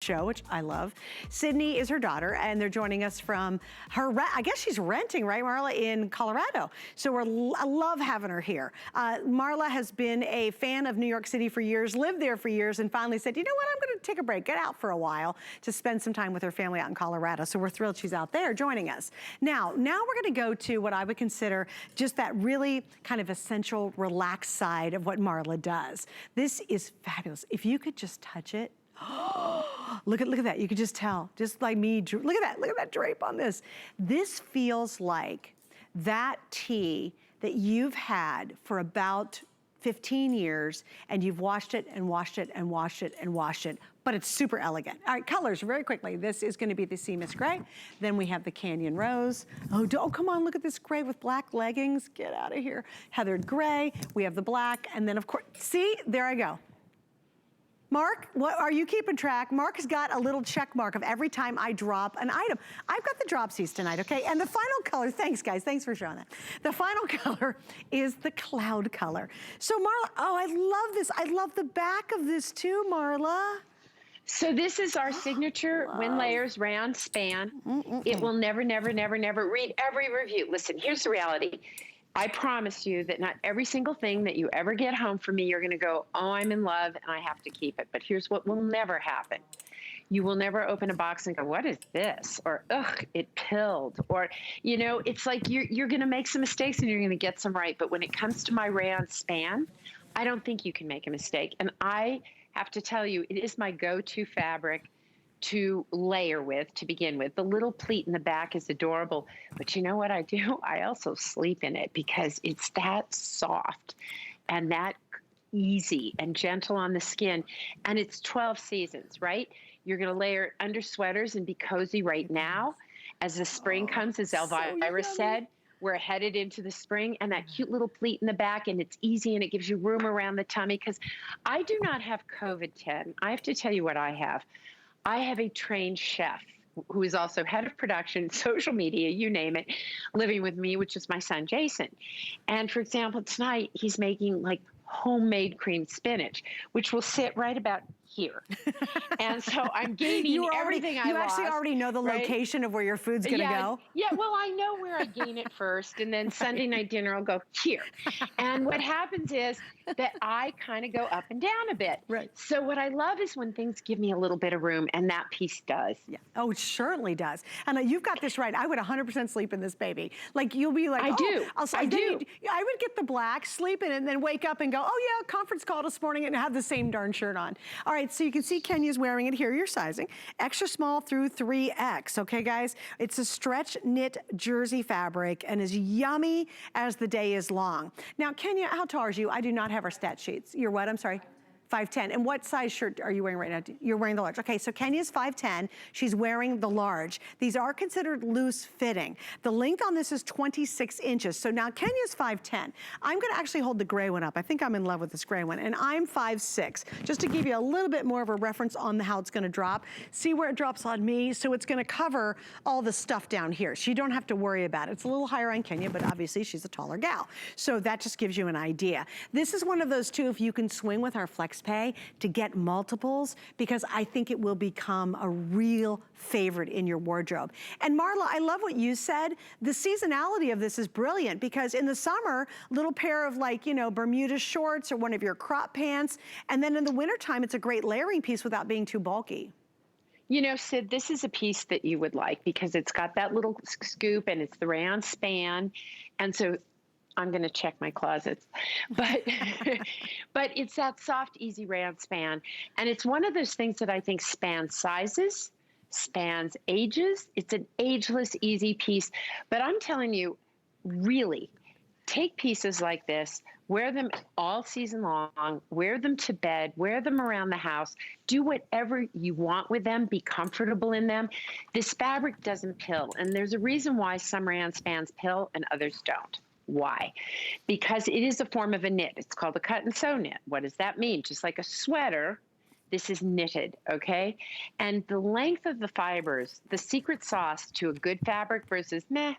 show, which I love. Sydney is her daughter, and they're joining us from her, I guess she's renting, right, Marla, in Colorado. So I love having her here. Marla has been a fan of New York City for years, lived there for years, and finally said, you know what, I'm gonna take a break, get out for a while to spend some time with her family out in Colorado. So we're thrilled she's out there joining us. Now we're gonna go to what I would consider just that really kind of essential, relaxed side of what Marla does. This is fabulous. If you could just touch it, look at that, you could just tell, just like me, look at that drape on this. This feels like that tea that you've had for about 15 years and you've washed it and washed it and washed it and washed it, but it's super elegant. All right, colors very quickly. This is gonna be the Sea Mist Gray. Then we have the Canyon Rose. Oh, come on, look at this gray with black leggings. Get out of here. Heathered Gray, we have the black, and then of course, see, there I go. Mark, what are you keeping track? Mark has got a little check mark of every time I drop an item. I've got the dropsies tonight, okay? And the final color, thanks guys, thanks for showing that. The final color is the cloud color. So Marla, oh, I love this. I love the back of this too, Marla. So this is our signature WynneLayers round span. It will never, never, never, never read every review. Listen, here's the reality. I promise you that not every single thing that you ever get home from me, you're going to go, oh, I'm in love and I have to keep it. But here's what will never happen. You will never open a box and go, what is this? Or, ugh, it pilled. Or, you know, it's like you're going to make some mistakes and you're going to get some right. But when it comes to my rayon span, I don't think you can make a mistake. And I have to tell you, it is my go-to fabric to layer with, to begin with. The little pleat in the back is adorable, but you know what I do? I also sleep in it because it's that soft and that easy and gentle on the skin. And it's 12 seasons, right? You're gonna layer it under sweaters and be cozy right now. As the spring comes, as Elvira said, we're headed into the spring, and that cute little pleat in the back, and it's easy and it gives you room around the tummy, because I do not have COVID-10. I have to tell you what I have. I have a trained chef who is also head of production, social media, you name it, living with me, which is my son, Jason. And for example, tonight he's making like homemade creamed spinach, which will sit right about here. And so I'm gaining everything I lost. You actually already know the location of where your food's gonna go? Yeah, well, I know where I gain it first, and then Sunday night dinner I'll go here. And what happens is that I kind of go up and down a bit. Right. So what I love is when things give me a little bit of room, and that piece does. Yeah. Oh, it certainly does. And you've got this right. I would 100% sleep in this baby. Like, you'll be like, I do. I would get the black, sleep in it, and then wake up and go, oh yeah, conference call this morning, and have the same darn shirt on. All right, so you can see Kenya's wearing it here, your sizing. Extra small through 3X, okay guys? It's a stretch knit jersey fabric and as yummy as the day is long. Now, Kenya, how tall are you? I do not have our stat sheets. You're what, I'm sorry? 5'10". And what size shirt are you wearing right now? You're wearing the large. Okay, so Kenya's 5'10". She's wearing the large. These are considered loose fitting. The length on this is 26 inches. So now Kenya's 5'10". I'm gonna actually hold the gray one up. I think I'm in love with this gray one. And I'm 5'6". Just to give you a little bit more of a reference on how it's gonna drop. See where it drops on me? So it's gonna cover all the stuff down here. So you don't have to worry about it. It's a little higher on Kenya, but obviously she's a taller gal. So that just gives you an idea. This is one of those too, if you can swing with our flex pay to get multiples, because I think it will become a real favorite in your wardrobe. And Marla, I love what you said. The seasonality of this is brilliant, because in the summer, little pair of like, you know, Bermuda shorts or one of your crop pants, and then in the wintertime, it's a great layering piece without being too bulky. You know, Sid, this is a piece that you would like because it's got that little scoop and it's the rayon span. And so I'm going to check my closets, but, but it's that soft, easy rayon span. And it's one of those things that I think spans sizes, spans ages. It's an ageless, easy piece. But I'm telling you, really, take pieces like this, wear them all season long, wear them to bed, wear them around the house, do whatever you want with them, be comfortable in them. This fabric doesn't pill. And there's a reason why some rayon spans pill and others don't. Why? Because it is a form of a knit. It's called a cut and sew knit. What does that mean? Just like a sweater, this is knitted, okay? And the length of the fibers, the secret sauce to a good fabric versus meh,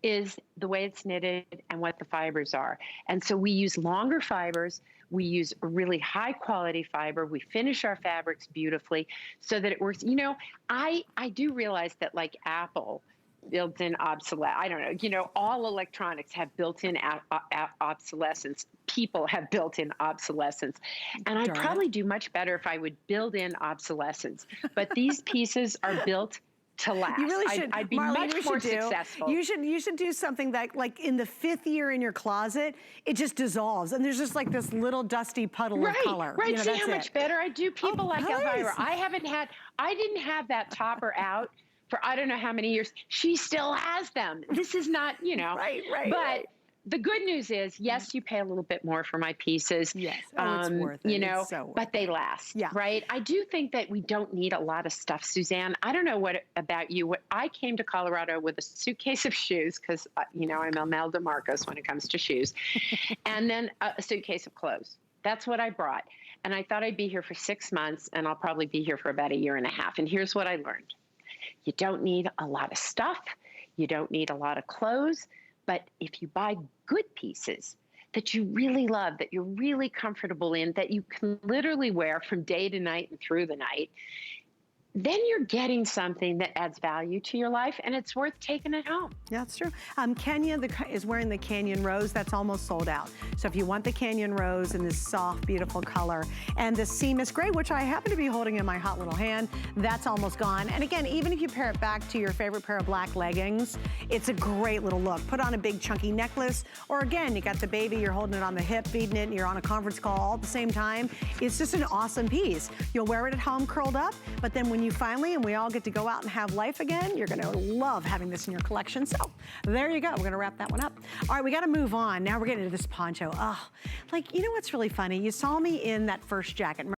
is the way it's knitted and what the fibers are. And so we use longer fibers. We use really high quality fiber. We finish our fabrics beautifully so that it works. You know, I do realize that like Apple, built-in obsolescence. I don't know. You know, all electronics have built-in obsolescence. People have built-in obsolescence. And I'd probably do much better if I would build in obsolescence. But these pieces are built to last. You really should. I'd be Marla, much more successful. You should do something that, like, in the 5th year in your closet, it just dissolves, and there's just like this little dusty puddle of color. Right, you know, see how much better I do? People like Elvira. I didn't have that topper out for I don't know how many years. She still has them. This is not, you know. But the good news is, yes, you pay a little bit more for my pieces. Yes, it's worth it. You know, it's so worth but they last, right? I do think that we don't need a lot of stuff, Suzanne. I don't know what about you. I came to Colorado with a suitcase of shoes because, you know, I'm Imelda Marcos when it comes to shoes, and then a suitcase of clothes. That's what I brought. And I thought I'd be here for 6 months, and I'll probably be here for about 1.5 years. And here's what I learned. You don't need a lot of stuff. You don't need a lot of clothes. But if you buy good pieces that you really love, that you're really comfortable in, that you can literally wear from day to night and through the night, then you're getting something that adds value to your life, and it's worth taking it home. Yeah, that's true. Kenya is wearing the Canyon Rose. That's almost sold out. So if you want the Canyon Rose in this soft, beautiful color, and the Seamus Gray, which I happen to be holding in my hot little hand, that's almost gone. And again, even if you pair it back to your favorite pair of black leggings, it's a great little look. Put on a big chunky necklace, or again, you got the baby, you're holding it on the hip, feeding it, and you're on a conference call all at the same time. It's just an awesome piece. You'll wear it at home curled up, but then when you finally, and we all get to go out and have life again, you're gonna love having this in your collection. So there you go, we're gonna wrap that one up. All right, we gotta move on. Now we're getting into this poncho. Oh, like, you know what's really funny? You saw me in that first jacket.